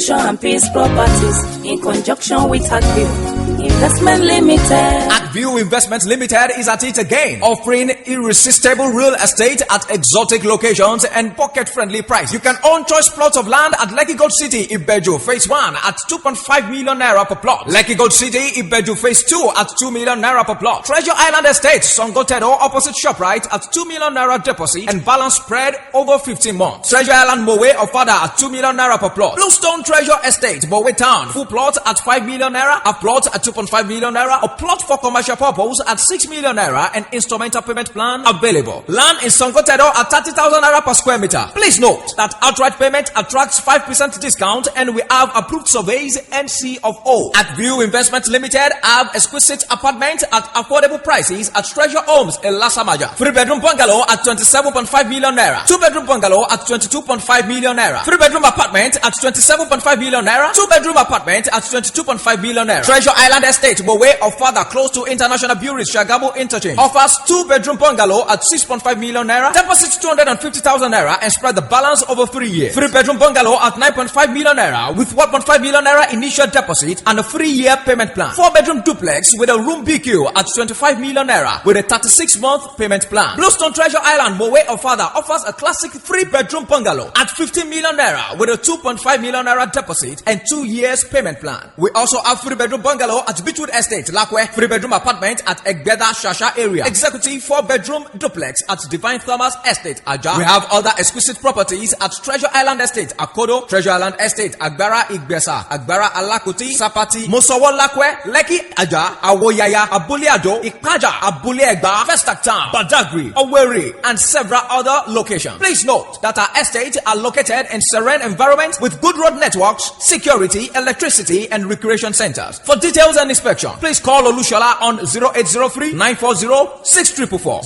Solution and Peace Properties in conjunction with Agview Investment Limited. Agview Investment Limited is at it again, offering irresistible real estate at exotic locations and pocket-friendly price. You can own choice plots of land at Lekki Gold City, Ibeju, Phase 1 at 2.5 million naira per plot. Lekki Gold City, Ibeju, Phase 2 at 2 million naira per plot. Treasure Island Estate, Songotedo, opposite ShopRite at 2 million naira deposit and balance spread over 15 months. Treasure Island Mowe Ofada at 2 million naira per plot. Bluestone Treasure Estate, Mowe Town, full plot at 5 million naira, a plot at 2.5 million naira, a plot for commercial purpose at 6 million naira, and instrumental payment plan available. Land in Songotedo at 30,000 naira per square meter. Please note that outright payment attracts 5% discount, and we have approved surveys and C of O. Agview Investment Limited have exquisite apartments at affordable prices at Treasure Homes in Lasamaja. 3-bedroom bungalow at 27.5 million naira. 2-bedroom bungalow at 22.5 million naira. 3-bedroom apartment at 27.5 million naira. 2-bedroom apartment at 22.5 million naira. Treasure Island Estate, Mowe of Father, close to International Bureau, Shagamu Interchange, offers 2-bedroom bungalow at 6.5 million naira. Deposit 250,000 naira and spread the balance over 3 years. 3-bedroom bungalow at 9.5 million naira with 1.5 million naira initial deposit and a 3-year payment plan. 4-bedroom duplex with a room BQ at 25 million naira with a 36-month payment plan. Bluestone Treasure Island, Mowe of Father, offers a classic 3-bedroom bungalow at 15 million naira with a 2.5 million naira deposit and 2 years payment plan. We also have 3-bedroom bungalow at Beechwood Estate, Lakwe, 3-bedroom apartment at Egbeda Shasha area, executive 4-bedroom duplex at Divine Thomas Estate, Aja. We have other exquisite properties at Treasure Island Estate, Akodo, Treasure Island Estate, Agbara Igbesa, Agbara Alakuti, Sapati, Mosowo Lakwe, Lekki, Aja, Awoyaya, Abuliado, Ikaja, Abuliegba, Festac Town, Badagry, Owerri, and several other locations. Please note that our estates are located in serene environments with good road networks, security, electricity, and recreation centers. For details and inspection, please call Olushola on 0803-940-6444,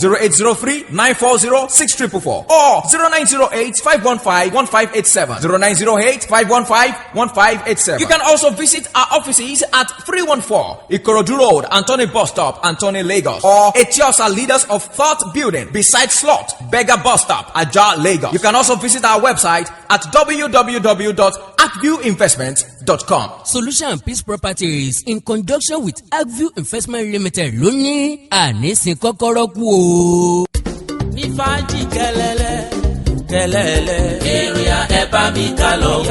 0803-940-6444, or 0908-515-1587, 0908-515-1587. You can also visit our offices at 314 Ikorodu Road, Anthony Bus Stop, Anthony, Lagos, or Etiosa Leaders of Thought Building beside Slot, Beggar Bus Stop, Aja, Lagos. You can also visit our website at www.agviewinvestment.com. Solution and Peace Properties in conjunction with Agview Investment Limited lónìí àníṣe kọ́kọ́rọ́ kú o. ní fàájì kẹlẹ́lẹ́ èrè ẹ bá mi ká lọ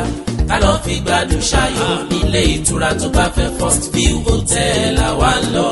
fi gbádùn ṣayọ̀ nílé ìtura tó bá fẹ́ First View Hotel àwa ń lọ.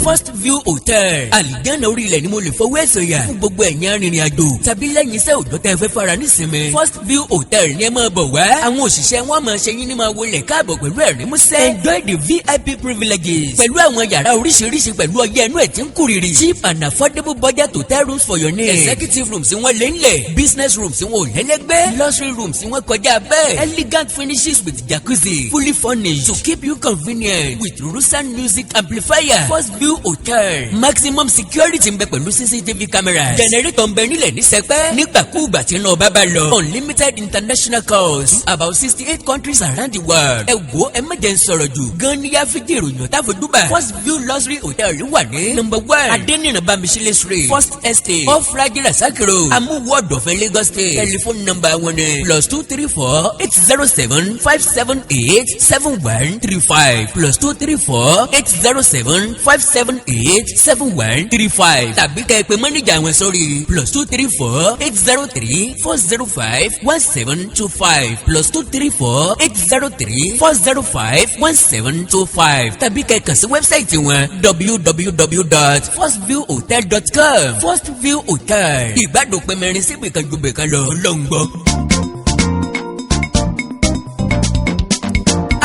First View Hotel àlìjáná orí ilẹ̀ ni mo lè fọwọ́ ẹ̀ sọ̀yà fún gbogbo ẹ̀yin arìnrìn àjò tàbí lẹ́yìn iṣẹ́ òjò tẹ́ fẹ́ fara nísinmi. First View Hotel ni ẹ máa bọ̀ wá. Àwọn òṣìṣẹ́ wọn máa ṣe yín ní máa wọlé káàbọ̀ pẹ̀lú ẹ̀rín músẹ́. Enjoy the VIP privileges pẹ̀lú àwọn yàrá oríṣiríṣi pẹ̀lú ọyẹ́ ẹnu ẹ̀ tí ń kúrìrì. Cheap and affordable budget hotel rooms for your needs. Executive rooms tí wọ́n lé ńlẹ̀. Business rooms tí wọ́n ò lẹ́lẹ́gbẹ́. Luxury rooms tí wọ́n kọjá bẹ́ẹ̀. Elegant finishes with jacuzzi. Fully furnished to keep you convenient with Rusan music amplifier. First View Hotel. Maximum security ń bẹ pẹ̀lú CCTV cameras. Generator ń bẹ nílẹ̀ ní sẹpẹ́. nígbàkúùgbà tí iná ọba bá lọ. Unlimited international calls to about 68 countries around the world. ẹ wo ẹ má jẹ́ ń sọ̀rọ̀ jù. gan ni yá fídíò ìròyìn ọ̀tá fojúbà. First View Luxury Hotel wà ní number 1 Adeniran Bamisile Street, First Estate, off Rajira Sakiro, Amuwo Ọ̀dọ̀fẹ́, Lagos State. Telephone number wọn ni +234 807 578 7135 +234 807 578 7135 tàbí kẹ́ ẹ pè mọ́níjà wọn sórí +234 803 405 1725 +234 803 405 1725 tàbí kẹ́ ẹ kàn sí wẹ́bsáìtì wọn www.firstviewhotel.com. First View Hotel ìgbádùn pẹ̀mẹ́rin síbi kan ju bẹ̀kan lọ lọ́ngbọ́n.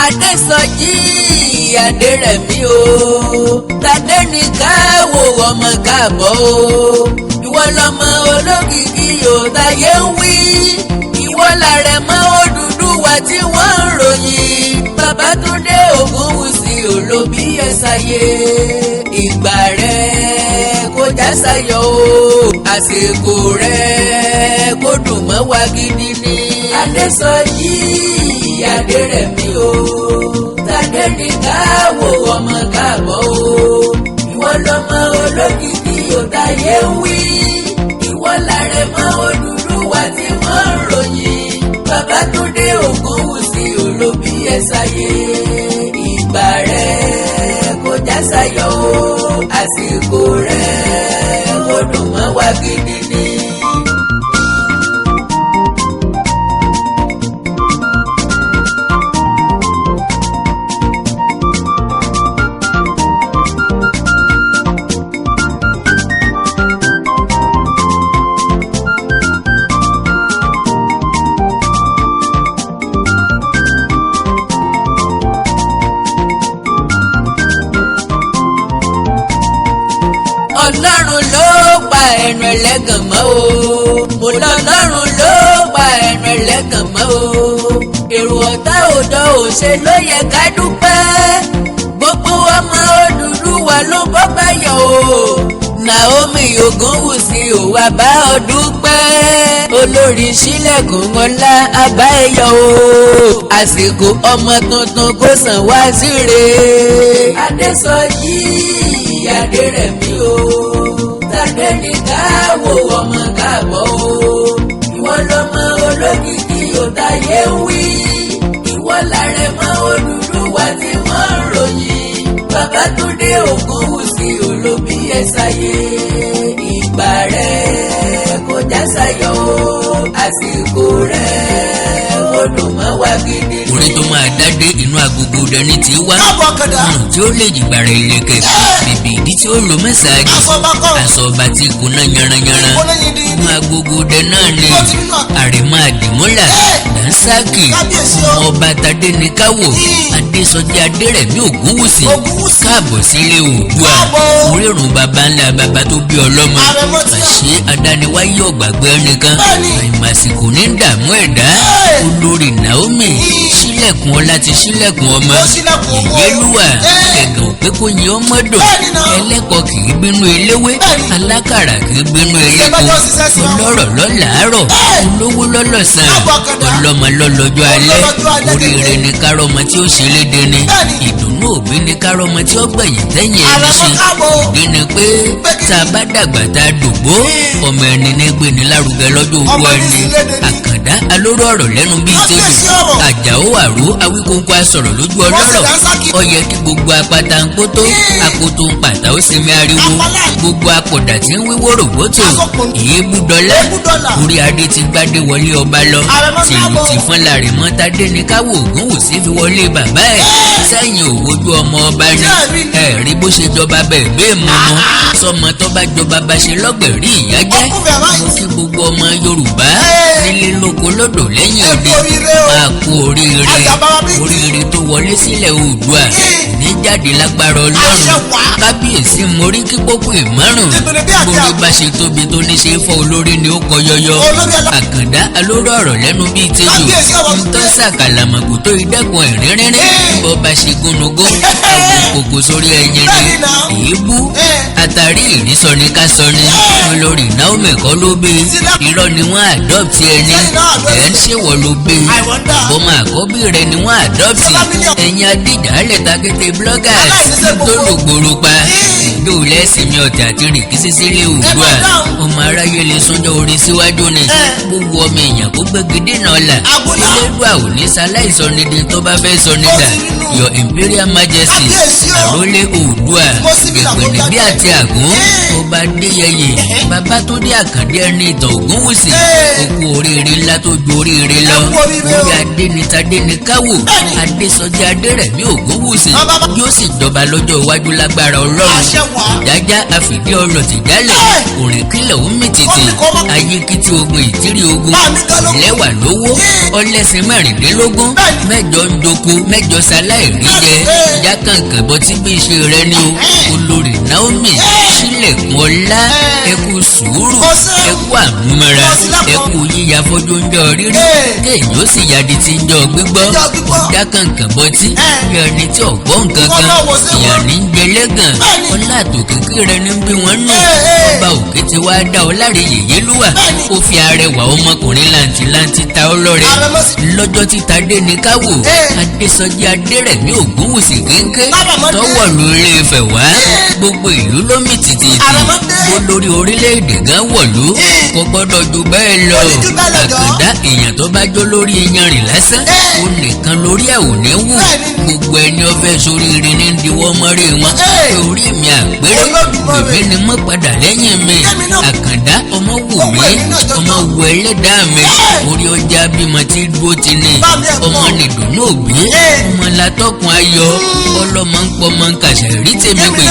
Adesoji Aderemi o, Tadenikawo ọmọ káàbọ̀ o, ìwọ lọmọ olókìkí yóò táyé ń wí, ìwọ làrẹ̀mọ Oduduwa tí wọ́n ń ròyìn, Babátúndé Ogunwusi olóbi ẹ̀sáyé, ìgbà rẹ̀ kó já sáyọ̀ o, àsìkò rẹ̀ kó dùn mọ́ wa gidi ni. Adesoji Aderemi o, Tadenikawo ọmọ káàbọ̀ o, ìwọ lọmọ olókìkí yóò táyé ń wí, ìwọ làrẹ̀mọ Oduduwa tí wọ́n ń ròyìn, Babátúndé Ogunwusi olóbi sáyé ìgbà rẹ̀ kò já sáyọ̀ o àsìkò rẹ̀ kò dùn mọ́ wa gidi ni. Ọlọ́run ló pa ẹnu ẹlẹ́gàn mọ́ o. Mo lọ́lọ́run ló pa ẹnu ẹlẹ́gàn mọ́ o. Èrò ọ̀tá òjò òṣè ló yẹ ká dúpẹ́. Gbogbo ọmọ Odùduwà ló bọ́pẹ́ yọ o. Naomi Ogunwusi ò wá bá ọ dúpẹ́. Olórí sílẹ̀kùn ọlá àbá ẹ̀yọ o. Àsìkò ọmọ tuntun kò sàn wá síre. Adesoji Aderemi o. Tadenikawo ọmọ káàbọ̀ o. Ìwọ lọmọ olókìkí òtáyé ń wí. Ìwọ làrẹ̀mọ Odùduwà tí wọ́n ń ròyìn. Babátúndé Ògúnwùsì olóbi ẹ̀ sáyé. Ìgbà rẹ̀ kò já sáyọ̀ o. Àsìkò rẹ̀ kò dùn mọ́ wa gidi. Orí tó máa dádé inú agogo dání tí wá. Ọ̀run tí ó lè jìgbà rẹ̀ ilẹ̀kẹ̀. Bèbè ìdí tí ó lò mẹ́sàájì. Aṣọ ọba tí kò ná yanranyanran. Inú agogo dẹ náà ni. Àrẹ̀mọ àdìmúlà. Dànsákì. Ọba Tadenikawo. Adesoji Aderemi Ogunwusi. Káàbọ̀ sílé Oòduà. Orírun baba ńlá baba tó bí ọlọ́mọ. Àṣé adániwáyé ọ̀gbàgbé ẹnìkan. Àìmàsìkò ní dààmú ẹ̀dá. Olórí Naomi. Sílẹ̀kùn ọlá ti sílẹ̀kùn ọmọ. Ìyélúwà. Ẹ̀gàn òpé kò yin ọmọ dùn. Ẹlẹ́kọ̀ọ́ kì í bínú eléwé. Alákàrà kì í bínú eléko. Olọ́rọ̀ lọ́làárọ̀. Olówó lọ́lọ́sàn. Ọlọ́mọ lọ́lọ́jọ́ alẹ́. Oríire ni kárọ́mọ tí ó ṣe léde ni. Ìdùnnú òbí ni kárọ́mọ tí ó gbẹ̀yìn tẹ́yìn ẹni ṣe. Ìdí ni pé tá a bá dàgbà tá a dògbó. Ọmọ ẹni ní gbé ni lárugẹ lọ́jọ́ ogbó ẹni. Àkàndá alóró ọ̀rọ̀ lẹ́nu bíi tèlò. Àjàó àró awíkóńkó asọ̀rọ̀ lójú ọlọ́rọ̀. Ó yẹ kí gbogbo apáta ń kótó. Àkótó ń pàtà ó sinmi ariwo. Gbogbo apọ̀dà tí ń wíwó rògbòtò. Ìyébú dọ́là. Orí adé ti gbádé wọlé ọba lọ. Tìlù ti fún Làrẹ̀mọ Tadenikawo Ògúnwùsì fi wọlé bàbá ẹ̀. Sẹ́yìn òwojú ọmọ ọba ni. Ẹ̀rí bó ṣe jọba bẹ́ẹ̀ bẹ́ẹ̀ mọ́ mọ́. Sọmọ tó bá jọba bá ṣe lọ́gbẹ̀rí ìyá jẹ́. Mo kí gbogbo ọmọ Yorùbá nílé lóko lódò lẹ́yìn òde. Máa kú oríire. Oríire tó wọlé sílẹ̀ Oòduà. Ní jáde lágbára Ọlọ́run. Kábíyèsí morí kí pópó ìmọ̀ràn. Borí bá ṣe tóbi tó ní ṣe fọ́ olórí ni ó kọ yọyọ. Àkàndá alóró ọ̀rọ̀ lẹ́nu bíi tẹ́jọ́. Ntọ́ sàkàlàmọ̀kù tó ìdẹ́kun ẹ̀rín rínrín. Bọ́ bá ṣe gúnugún. Àwọn kòkò sórí ẹyin ni. Èébú. Àtàrí ìrísọ ni ká sọ ni. Olórí Naomi kọ́ ló bí. Irọ́ ni wọ́n àdọ́pì ẹni. Ẹ̀ ń ṣèwọ̀ ló bí. Bọ́mọ àkọ́bí rẹ̀ ni wọ́n àdọ́pì. Ẹ̀yin adíjàálẹ̀ takété bloggers tó lògbòrò pa. Ìjọ lẹ́sìn mi ọ̀tẹ̀ àti rìkísí sílé Oòduà. Ọmọ aráyé lè súnjọ orí síwájú ni. Gbogbo ọmọ èèyàn kó gbégidé náà là. Elédùà ò ní sáláìsọ nídìí tó bá fẹ́ sọ nígbà. Your Imperial Majesty àrólé Oòduà. Gbègbèdè bí àti àgún. Ọba Adéyẹyè. Babátúndé Àkàndé ẹni ìtàn Ògúnwùsì. Okú oríire ńlá tó ju oríire lọ. Orí adé ni Tadenikawo. Adesoji Aderemi Ogunwusi. Yóò sì jọba lọ́jọ́ iwájú lágbára Ọlọ́run. Ìjájá àfìdí ọ̀rọ̀ ti jálẹ̀. Òrìn kílẹ̀ ó mì tìtì. Ayékìtì ogun ìtírí ogun. Ìlẹ́wà lówó. Ọlẹ́sìn mẹ́rìndínlógún. Mẹ́jọ ń joko mẹ́jọ sáláìrí jẹ. Ìyá kankan bọ́ tí bí ṣe rẹ ni o. Olórí Naomi. Sílẹ̀kùn ọlá. Ẹkú sùúrù. Ẹkú àmúmọ́ra. Ẹkú yíya fọ́jú ń jọ rírí. Kéèyàn ó sì yadi ti ń jọ gbígbọ́. Ìyá kankan bọ́ tí. Bí ẹni tí ọ̀gbọ́ nǹkan kan. Ìyá ní ń jẹ lẹ́gàn. Ọlá àtòkèké rẹ ní bí wọ́n nù. Ọba òkè ti wá dá ọ láre Yèyélúwà. Ó fi arẹwà ọmọkùnrin làǹtìlanti ta ọ lọ́rẹ. Lọ́jọ́ tí Tadenikawo. Adesoji Aderemi Ogunwusi kéńké. Tọ́wọ̀ lórí Ifẹ̀ wá. Gbogbo ìlú ló mì tìtìtì. Olórí orílẹ̀-èdè orílẹ̀-èdè gan wọ̀lú kò gbọ́dọ̀ ju bẹ́ẹ̀ lọ. àkàndá èèyàn tó bá jó lórí iyanrìn lásán ó nìkan lórí ẹ̀ ò ní wù. gbogbo ẹni ọfẹ́ sórí irin ní diwọ́ mọ́rí wọn. orí mi àpérè bèbè ni mo padà lẹ́yìn mi. àkàndá ọmọ wù mí ọmọ wù ẹlẹ́dàá mi. orí ọjà bímọ tí dúró ti ní. ọmọ nìdùnnú òbí ọmọ látọkùn ayọ̀ ọlọ́mọ ń pọ̀ mọ́ ń kàṣẹ̀ rí tèmi pé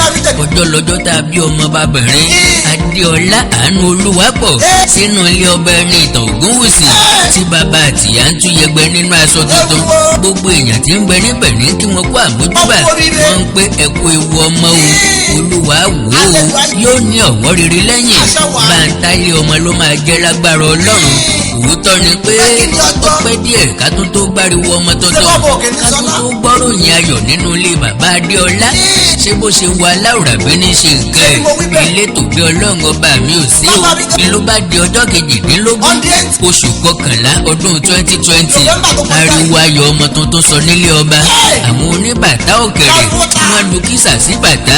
ọjọ́ lọ́jọ́ tá a bí ọmọ bàbẹ̀rin Adéọlá Àánú Olúwapọ̀ sínú ilé ọba ẹni ìtàn Ògúnwùsì tí bàbá àtìyá ń tún yẹgbẹ́ nínú aṣọ tuntun. gbogbo èèyàn tí ń bẹ níbẹ̀ ní kí wọ́n kó àmójúbà wọ́n ń pé ẹ̀kú ewu ọmọ o Olúwa wò ó yóò ní ọ̀wọ́ rere lẹ́yìn báńtálẹ̀ ọmọ ló máa jẹ́ lágbára Ọlọ́run. òótọ́ ni pé ó pẹ́ díẹ̀ ká tún tó gbáriwo ọmọ tuntun ká tún tó gbọ́ròyìn ayọ̀ nínú ilé bàbá Adéọlá. ṣé bó ṣe wà láwùrà bí ní ṣe nǹkan ẹ̀ ilé tó bí Ọlọ́run ọba mi ò sí o ni ló bá di ọjọ́ kejìdínlógún oṣù kọkànlá ọdún 2020 ariwo ayọ̀ ọmọ tuntun sọ nílé ọba. àwọn oníbàtà òkèrè wọ́n lu kísà sí bàtà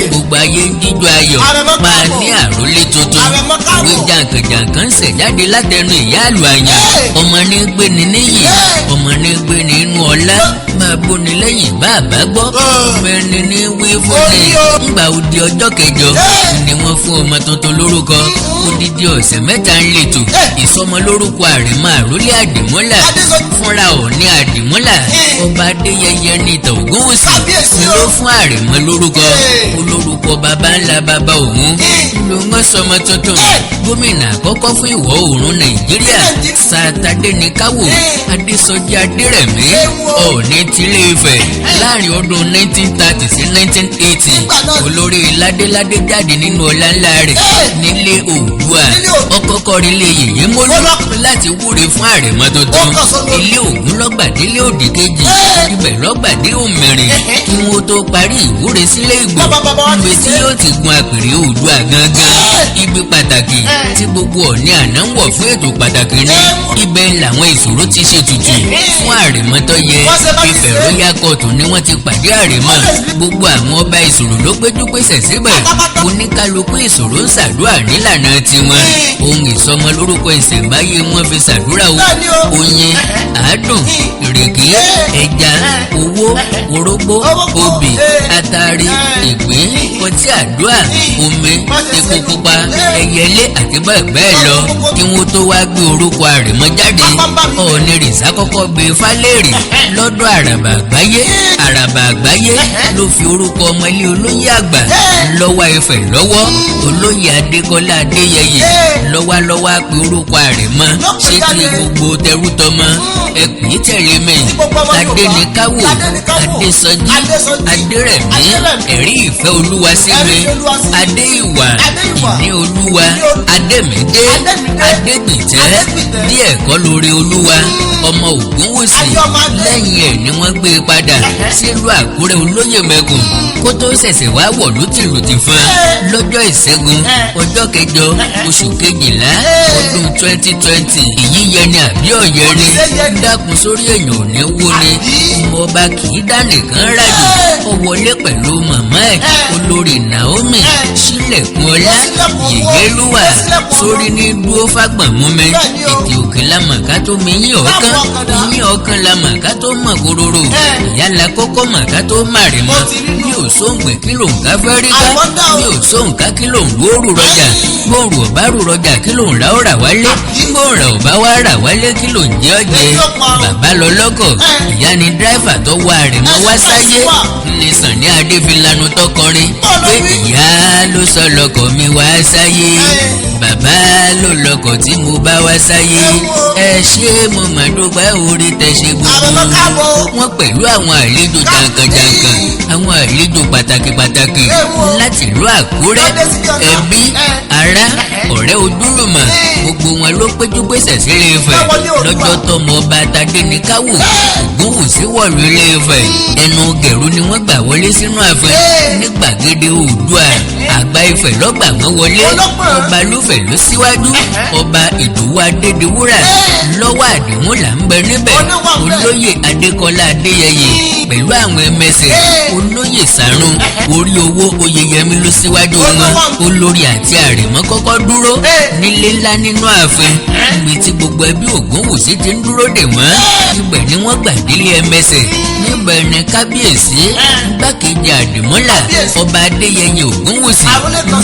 gbogbo ayé ń jíjó ayọ̀ máa ní àrólé tuntun. ìwé jàǹkànjàǹkàn ń ṣẹ̀ jáde látẹnu ìyá àlù àyàn. ọmọ ní gbé ni níyì ọmọ ní gbé ni inú ọlá máa bóni lẹ́yìn bá àbá gbọ́ ọmọ ẹni ní wí fún ni. ńgbà òdi ọjọ́ kẹjọ ni wọ́n fún ọmọ tuntun lórúkọ. odidi ọ̀sẹ̀ mẹ́ta ń lètò ìsọmọ lórúkọ àrẹ̀mọ àrólé àdìmúlà fúnra Ọọ̀ni àdìmúlà ọba Adéyẹyẹ ní ìtàn Ògúnwùsì ló fún àrẹ̀mọ lórúkọ. olórúkọ baba ńlá baba òun ló ń sọmọ tuntun. gómìnà àkọ́kọ́ fún ìwọ̀ oòrùn Nàìjíríà Tadenikawo Adesoji Aderemi Ọọ̀ni tilé Ifẹ̀ láàrin ọdún 1930 sí 1980. olórí ládéládé jáde nínú ọlá ńlá rẹ̀ nílé Oòduà. ọkọ̀ọ̀kọ̀ ilé yèyé mólú láti wúre fún àrẹ̀mọ tuntun. ilé Ògún lọ́gbàdélé òdì kejì ibẹ̀ lọ́gbàdé òmìnirin kí wọ́n tó parí ìwúre sílé Ìgbò ibi tí yóò ti gun àpèrè Oòduà gangan. ibi pàtàkì tí gbogbo Ọọ̀ni àná ń wọ̀ fún ètò pàtàkì ní ibẹ̀ làwọn ìṣòro ti ṣètùtù fún àrẹ̀mọ tó yẹ. Ifẹ̀ Royal Court ni wọ́n ti pàdé àrẹ̀mọ. gbogbo àwọn ọba ìṣòro ló péjú pésẹ̀ síbẹ̀. oníkálukú ìṣòro ń ṣàdúrà nílànà tiwọn. ohun ìsọmọ lórúkọ ìṣẹ̀ǹbáyé wọn fi ṣàdúrà o. oyin àádùn ìrèké ẹja owó orógbó obì atari ìgbín ọtí àdúrà omi epo pupa ẹyẹlé àti bẹ́ẹ̀ bẹ́ẹ̀ lọ kí wọ́n tó wá gbé orúkọ àrẹ̀mọ jáde. Ọọ̀ni rìsá kọ́kọ́ gbé fálẹ́rì lọ́dọ̀ àràbà àgbáyé. àràbà àgbáyé ló fi orúkọ ọmọ ilé olóyè àgbà lọ́wọ́ Ifẹ̀ lọ́wọ́ olóyè Adékọ́lá Adéyẹyè lọ́wọ́lọ́wọ́ pé orúkọ àrẹ̀mọ ṣé kí gbogbo tẹrútọmọ ẹkùn tẹ̀lé mi. Tadenikawo Adesoji Aderemi ẹ̀rí ìfẹ́ olúwa sí mi adé ìwà ìní olúwa adémídé adégbìtẹ́ díẹ̀ kọ́ lórí olúwa ọmọ Ògúnwùsì. lẹ́yìn ẹ̀ ni wọ́n gbé e padà sílùú Àkúrẹ́ olóyè mẹ́kùn kó tó ṣẹ̀ṣẹ̀ wá wọ̀lú tìlùtì fún lọ́jọ́ ìṣẹ́gun ọjọ́ kẹjọ oṣù kejìlá ọdún 2020. ìyíyẹ ni àbí ọ̀yẹ́ ni dákun sórí èèyàn ò ní wó ni. ọba kì í dá nìkan rájò ó wọlé pẹ̀lú màmá ẹ̀ olórí Naomi sílẹ̀kùn ọlá yèyélúwà sórí ní dúró fágbọ̀n mú mi. ètè òkè lamàká tó mi yín ọ̀kan lamàká tó mọ̀ kóróró. ìyálà kọ́kọ́ màká tó màrè mọ́. ní òṣòǹgbè kí ló ń ká fẹ́rí ká ní òṣòǹká kí ló ń gbóòrù rọjà gbóòrù ọ̀bá rù rọjà kí ló ń ra ó rà wálé gbóòrà ọ̀bá wá rà wálé kí ló ń jẹ́ ọ̀jẹ̀. bàbá lọ lọ́kọ̀ ìyá ni dráìfà tó wá àrẹ̀mọ wá sáyé ní Sàní Adé fi lanu tó kọrin pé ìyá ló sọ lọ́kọ̀ mi wá sáyé bàbá ló lọ́kọ̀ tí mo bá wá sáyé ẹ ṣé mo mà dúpẹ́ orí tẹ́ ṣe gbogbo. wọ́n pẹ̀lú àwọn àlejò jàǹkànjàǹkàn àwọn àlejò pàtàkì láti ìlú Àkúrẹ́ ẹbí ará ọ̀rẹ́ ojúlùmọ̀ gbogbo wọn ló péjú pésẹ̀ sílé Ifẹ̀ lọ́jọ́ tọmọ ọba Tadenikawo Ògúnwùsì wọ̀lú ilé Ifẹ̀. ẹnu gẹ̀rú ni wọ́n gbà wọlé sínú ààfin ní gbàgede Oòduà àgbà Ifẹ̀ lọ́gbà wọn wọlé ọba lúfẹ̀ ló síwájú ọba Ìdòwú Adédiwúrà lọ́wọ́ àdìmúlà ń bẹ níbẹ̀ olóyè Adékọlá Adéyẹyè pẹ̀lú àwọn ẹmẹsẹ̀ olóyè Sàrùn orí owó Oyèyẹmí ló síwájú wọn olórí àti àrẹ̀mọ kọ́kọ́ dúró nílé ńlá nínú ààfin níbi tí gbogbo ẹbí Ògúnwùsí ti ń dúró dè wọ́n ibẹ̀ ni wọ́n gbà délé ẹmẹsẹ̀ níbẹ̀ ni kábíyèsí gbákejì àdìmúlà ọba Adéyẹyè Ògúnwùsí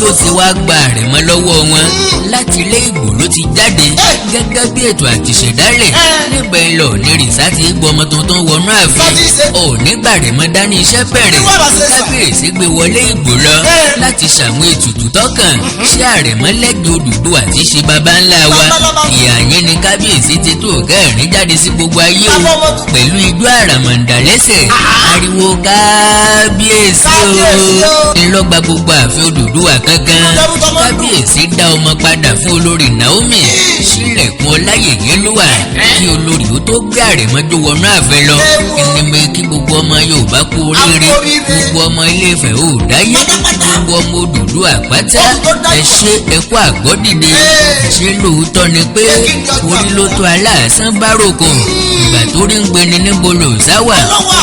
ló ti wá gba àrẹ̀mọ lọ́wọ́ wọn láti ilé Ìgbò ló ti jáde gẹ́gẹ́ bí ètò àtìṣẹ̀dálẹ̀ níbẹ̀ lọ ní rìsá ti gbọmọ tuntun wọnú ààfin òní gbàrẹ̀mọ dání iṣẹ́ bẹ̀rẹ̀ kábíyèsí gbé wọlé Ìgbò lọ láti ṣàwọn ètùtù tọkàn ṣé àrẹ̀mọ lẹ́gbẹ̀ẹ́ Odùduwà tí ṣe baba ńlá wa ìyá yẹn ni kábíyèsí ti tó kẹrin jáde sí gbogbo ayé o pẹ̀lú ijó àràmàǹdà lẹ́sẹ̀ ariwo kábíyèsí o ńlọgba gbogbo ààfin Odùduwà kankan kábíyèsí dá ọmọ padà fún olórí Naomi sílẹ̀kùn ọláyèyé lúwà kí olórí ó tó gbé àrẹ̀mọ jó wọnú ààfin lọ ẹnìmọ̀ kí gbogbo ọmọ Yorùbá kú oríire gbogbo ọmọ Ilé-Ifẹ̀ ò dáyé gbogbo ọmọ Odùduwà pátá ẹ ṣe ẹkú àgbọ́dìde ṣé lóòótọ́ ni pé orí ló tó aláàsán báròkò ìgbà tó rí ń gbéni níbo lò sáwà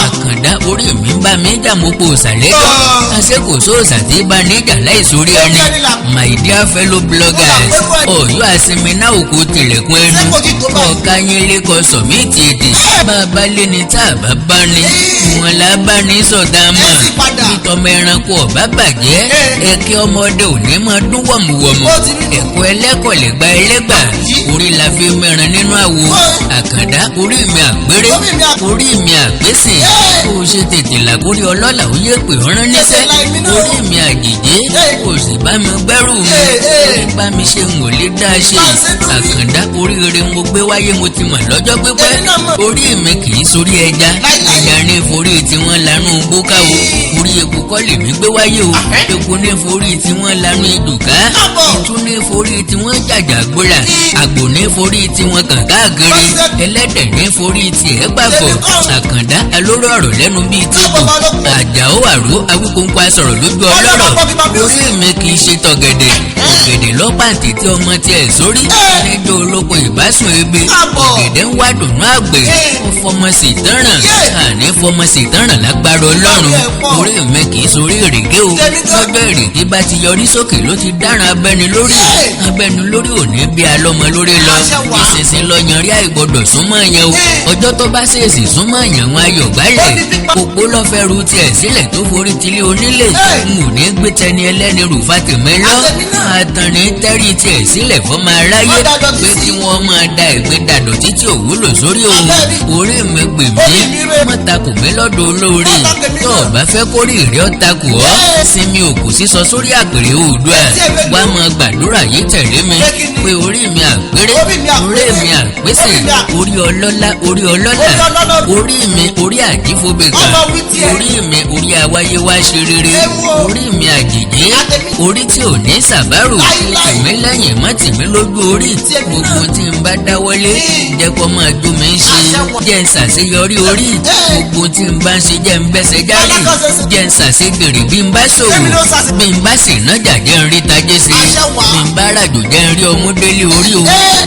àkàndá orí mi ń bá mi jà mo po òsàlẹ́jọ́ àṣekò sóòsà tí bá níjà láìsórí ẹni my dear fellow bloggers Ọ̀yọ́ àsinminá òkú tilẹ̀kùn ẹnu ọ̀ka yín lẹ́kọ̀ọ́ sọ̀míìtì èdè bàbá lé ní tá a bá bá ní wọn là bá ní sọ̀tà mọ̀ nítọ́mọ ẹranko ọ̀bá bàjẹ́ ẹ̀kẹ́ ọmọdé òní máa dún wọ̀mùwọ̀mù ẹ̀kọ́ ẹlẹ́kọ̀ọ́lẹ̀ gba ẹlẹ́gbà orí la fi mẹ́ran nínú àwo àkàndá orí mi àgbéré orí mi àgbésìn kó o ṣe tètè làkórí ọlọ́lá ó yẹ pé ọ̀rán níṣẹ́ orí mi àjèjé kó o sì bá mi gbẹ́rù mi bá mi ṣe ń wò lé dá ṣe àkàndá oríire mo gbé wáyé mo ti mọ̀ lọ́jọ́ pípẹ́ orí mi kì í sórí ẹja ẹja ní forí tí wọ́n lanú gbóká o orí eku kọ́ lèmi gbé wáyé o eku ní forí tí wọ́n lanú ìdùká ìtú ní forí tí wọ́n jàjà gbóra àgbò ní forí tí wọ́n kàn káàkiri ẹlẹ́dẹ̀ ní forí tí ẹ̀ gbàgbọ́ àkàndá alóró ọ̀rọ̀ lẹ́nu bíi tìbò àjàó àró awíkóńkó asọ̀rọ̀ lójú ọlọ́rọ̀ orí mi kì í ṣe tọ̀gẹ̀dẹ̀ ọ̀gẹ̀dẹ̀ lọ́pàǹtì tí ọmọ tiẹ̀ sórí níjọ́ olóko ìbásùn ebe ọ̀gẹ̀dẹ̀ ń wá dùnú àgbẹ̀ ó fọmọ sí tánràn àní fọmọ sí tánràn lágbára ọlọ́run orí mi kì í sorí èrèké o lọ́jọ́ èrèké bá ti yọrí sókè ló ti dáràn abẹ́ni lórí òní bí alọ́mọ lórí lọ ìsinsin lọ yanrí àìgbọ́dọ̀ súnmọ́ yẹn o ọjọ́ tó bá ṣèèṣì súnmọ́ yẹn wọn ayọ̀ gbálẹ̀ òpó lọ́fẹ́ ru tiẹ̀ sílẹ̀ tó forí tilé onílé n ò ní gbé tẹni ẹlẹ́ni rù fàtẹ̀mẹ́ lọ àtàní tẹ́rì tiẹ̀ sílẹ̀ fọ́mọ aráyé pé kí wọ́n máa da ẹ̀gbẹ́ dàdọ̀ títí òwúlò sórí òun orí mi gbè mí mọ́takù mi lọ́dọ̀ olóore tó o bá fẹ́ kórè ìrẹ́ ọ̀takù ọ́ sinmi òkú sísọ sórí àpèrè Oòduà wá máa gbàdúrà yìí tẹ̀lé mi pé orí mi àpérè orí mi àpèsè orí ọlọ́lá orí mi orí àjífobèkà orí mi orí awáyé wá ṣe rere orí mi àjèjì orí tí ò ní sàbárò tèmi lẹ́yìn má tèmi lójú orí gbogbo tí n bá dáwọ́lé jẹ́ kó máa dùn mí ṣe jẹ́ n ṣàṣeyọrí orí gbogbo tí n bá ń ṣe jẹ́ n bẹ́sẹ̀ járe jẹ́ n ṣàṣegbèrè bí n bá ṣòwò bí n bá sì nájà jẹ́ n rí tajé sí bí n bá ràjò jẹ́ n rí ọmú délé orí o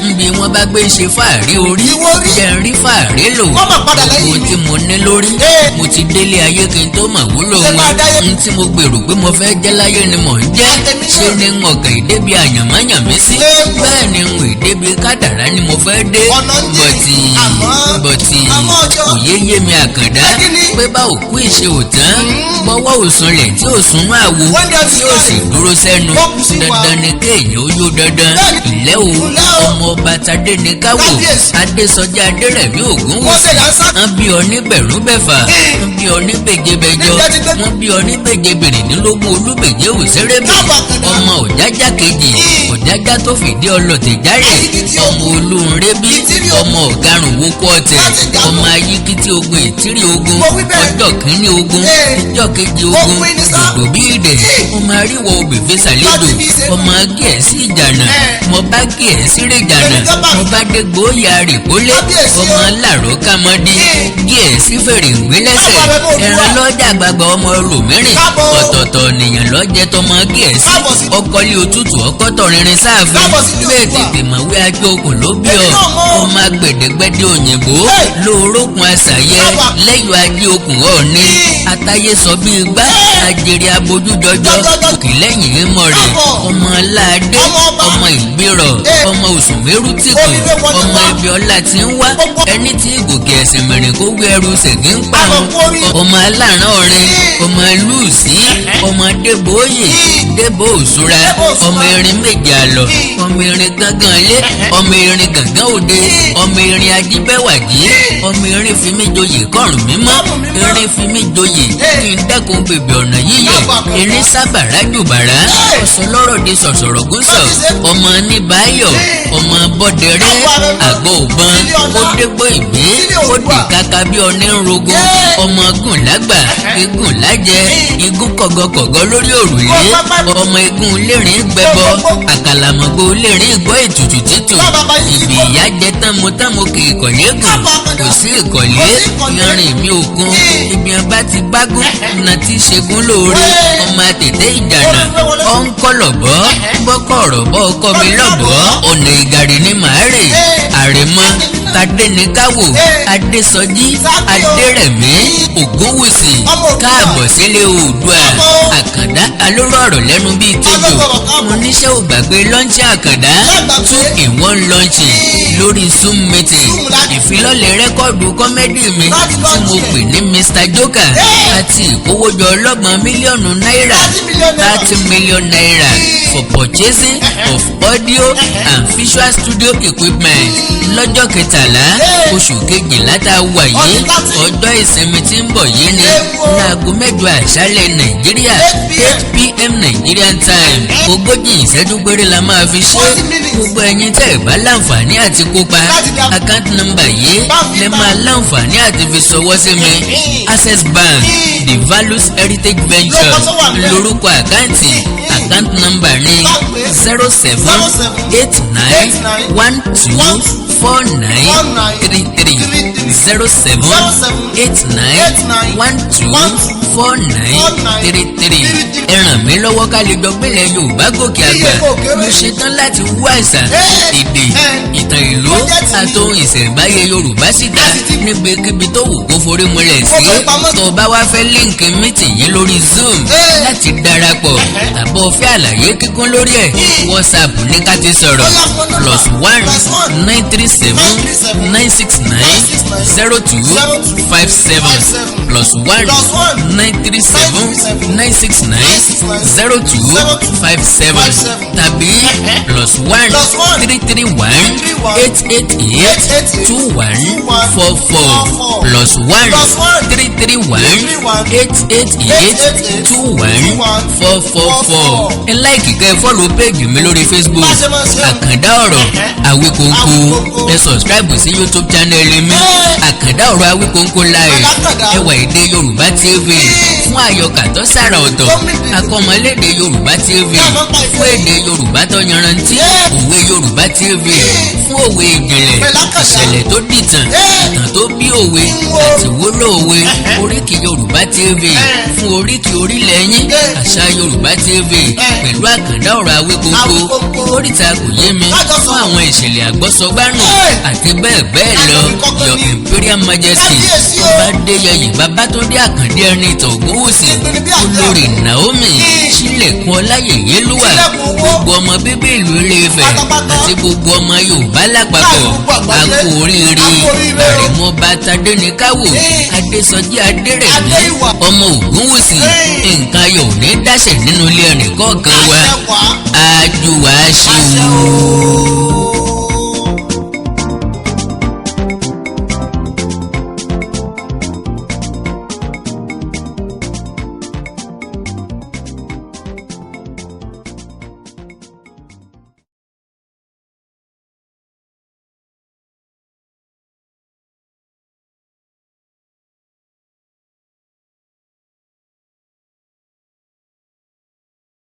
nbí wọ́n bá gbé ṣe fàárí orí jẹ́ n rí fàárí lò gbogbo tí mo ní lórí mo ti délé ayé kí n tó mà wúlò wọn n tí mo gbèrò pé mo fẹ́ jẹ́ láyé ni mò ń jẹ́ ṣé ni n ọ̀gá ìdébi àyànmáyànmí sí bẹ́ẹ̀ ni n ìdébi kádàrá ni mo fẹ́ dé bọ̀tì òye yé mi àkàndá pé bá òkú ìṣe òtán bọ́wọ́ òsùnlẹ̀ tí ò súnmọ́ àwo tí ó sì dúró sẹ́nu dandan ni kéèyàn ó yó dandan ìlẹ́ o ọmọ ọba Tadenikawo Adesoji Aderemi Ogunwusi wọ́n bí ọ ní bẹ̀rúbẹ̀fà wọ́n bí ọ ní bèjebẹjọ wọ́n bí ọ ní bèjebèrèdínlógún olúbèjé òsèrébè ọmọ òjájá kejì òjájá tó fìdí ọlọ́tẹ̀ jálẹ̀ ọmọ olóhùnrébí ọmọ ọ̀garùn wókó ọ̀tẹ̀ ọmọ ayíkítí ogun ìtírí ogun ọjọ́ kìíní ogun ọjọ́ kejì ogun dòdò bí ìdè ọmọ àríwọ̀ obìnrin sàlédò ọmọ gẹ̀ẹ́sì ìjànà mo bá gẹ̀ẹ́sì rè jànà mo bá dé gbóyà rìpólé ọmọ làró kàmọ́dé gẹ̀ẹ́sì fèrè ìgbélẹ́sẹ̀ ẹran lọ́jà àgbàgbà ọmọ olùmírìn ọ̀tọ̀ọ̀tọ̀ nìyàn lọ́jà jẹ́ tọmọ Gẹ̀ẹ́sì ọkọlé òtútù ọkọ́tọ̀ rinrin sáàfin bẹ́ẹ̀ tètè màwé ajó okùn ló bí ọ ọmọ gbẹ̀dẹ̀gbẹ̀dẹ̀ òyìnbó lóorókun àṣàyẹ lẹ́yọ̀ ajé okùn ọ̀ọ́ni àtàyè sọ bí gbá àjèrè abojú jọjọ òkè lẹ́yìn ìmọ̀ rẹ̀ ọmọ aládé ọmọ ìgbérọ̀ ọmọ òsùnmẹ́rù tìkù ọmọ ibi ọlá tí ń wá ẹni tí gòkè ẹ̀sìn mẹ́rin kó gbé ẹrù ṣègì ń parun ọmọ aláràn ọ̀rìn ọmọ lùsí ọmọ débòóyè débò òṣùra ọmọ erin méje àlọ́ ọmọ erin gángan ilé ọmọ erin gángan òde ọmọ erin ajíbẹ́wàjì ọmọ erin fimijoyè kọrùn mímọ́ erin fimijoyè kí n dẹ́kun bèbè ọ̀nà yíyẹ erin sábàrá jùbàrá ọ̀sọ̀lọ́rọ̀ di sọ̀sọ̀rọ̀ gúnṣọ̀ ọmọ níbàáyọ̀ ọmọ bọ́dẹrẹ́ àgọ́ òbọn ó dégbò ìgbé ó dì kaka bí ọní ń rogo ọmọ gùn lágbà igun lájẹ igun kọ̀gọ̀kọ̀gọ̀ lórí òrùlé ọmọ igun lérìn gbẹbọ àkàlàmọ̀gbò lérìn gbọ́ ètùtù títù ìbí ìyá jẹ tánmọ́tánmọ́ kì í kọ̀lé gùn kò sí ìkọ̀lé yanrìn mi òkun ibi ọba ti bágún ọ̀nà tí ṣẹ́gun lóore ọmọ àtètè ìjànà ọ̀nkọ́lọ̀bọ́ bọ́kọ̀ ọ̀rọ̀ bọ́ ọkọ mi lọ́bọ̀ ọ̀nà ìgàrí ni màá rè àrèmọ Tadenikawo Adesoji Aderemi Ogunwusi káàbọ̀ sílé Oòduà àkàndá alóró ọ̀rọ̀ lẹ́nu bíi tẹ́jọ́ mo níṣẹ́ ò gbàgbé lọ́ńchì àkàndá 2-in-1 lọ́ńchì lórí Zoom meeting ìfilọ́lẹ̀ rẹ́kọ̀dù kọ́mẹ́dì mi tí mo pè ní Mr Joker àti ìkówójọ ọlọ́gbọ̀n mílíọ̀nù náírà 30 million naira for purchasing of audio and visual studio equipment lọ́jọ́ kẹtàlá oṣù kejìlá tá a wà yìí ọjọ́ ìsinmi tí ń bọ̀ yìí ni láago mẹ́jọ àṣálẹ̀ Nàìjíríà 8 p.m. Nigerian time 30 ìṣẹ́jú péré la máa fi ṣe gbogbo ẹ̀yin tẹ́ ẹ̀ bá láǹfààní àti kópa account number yìí lè máa láǹfààní àti fi ṣọwọ́ sí mi Access Bank The Values Heritage Venture lórúkọ àkáǹtì account number ní 0789124933 ẹ ràn mí lọ́wọ́ ká lè jọ gbélé Yorùbá gòkè àgbà mo ṣetán láti wú àṣà èdè ìtàn ìlú àtòhun ìṣẹ̀ǹbáyé Yorùbá síta níbikíbi tó wù kó forí múlẹ̀ sí tó bá wá fẹ́ líǹkì mítìn yín lórí Zoom láti darapọ̀ tàbí o fẹ́ àlàyé kíkún lórí ẹ̀ WhatsApp ní ká ti sọ̀rọ̀ +1 937 969 0257 +1 937 969 0257 tàbí +1 331 888 2144 +1 331 888 2144 ẹ láìkì kẹ́ fọ́lù péjì mi lórí Facebook àkàndá ọ̀rọ̀ àwíkóńkó ẹ sọ̀scribe sí YouTube channel mi àkàndá ọ̀rọ̀ àwíkóńkó live ẹwà èdè Yorùbá TV fún àyọkà tó sára ọ̀tọ̀ akọ́mọlédè Yorùbá TV fún èdè Yorùbá tó yanrantí òwe Yorùbá TV fún òwe ìjìnlẹ̀ ìṣẹ̀lẹ̀ tó dìtàn ìtàn tó bí òwe àti wúlò òwe oríkì Yorùbá TV fún oríkì orílẹ̀ yín àṣà Yorùbá TV pẹ̀lú àkàndá ọ̀rọ̀ àwíkóńkó oríta kò yé mi fún àwọn ìṣẹ̀lẹ̀ àgbọ́sọgbánù àti bẹ́ẹ̀ bẹ́ẹ̀ lọ Your Imperial Majesty ọba Adéyẹyè Babátúndé Àkàndé ẹni ìtàn Ògúnwùsì olórí Naomi sílẹ̀kùn ọláyẹyẹ lúwà gbogbo ọmọ bíbí ìlú Ilé-Ifẹ̀ àti gbogbo ọmọ Yorùbá lápapọ̀ àkó oríire àrèmọba Tadenikawo Adesoji Aderemi ọmọ Ògúnwùsì nǹkan ayọ̀ ò ní dáṣẹ̀ nínú ilé ẹnì kọ̀ọ̀kan wa àjùwà ṣe wò.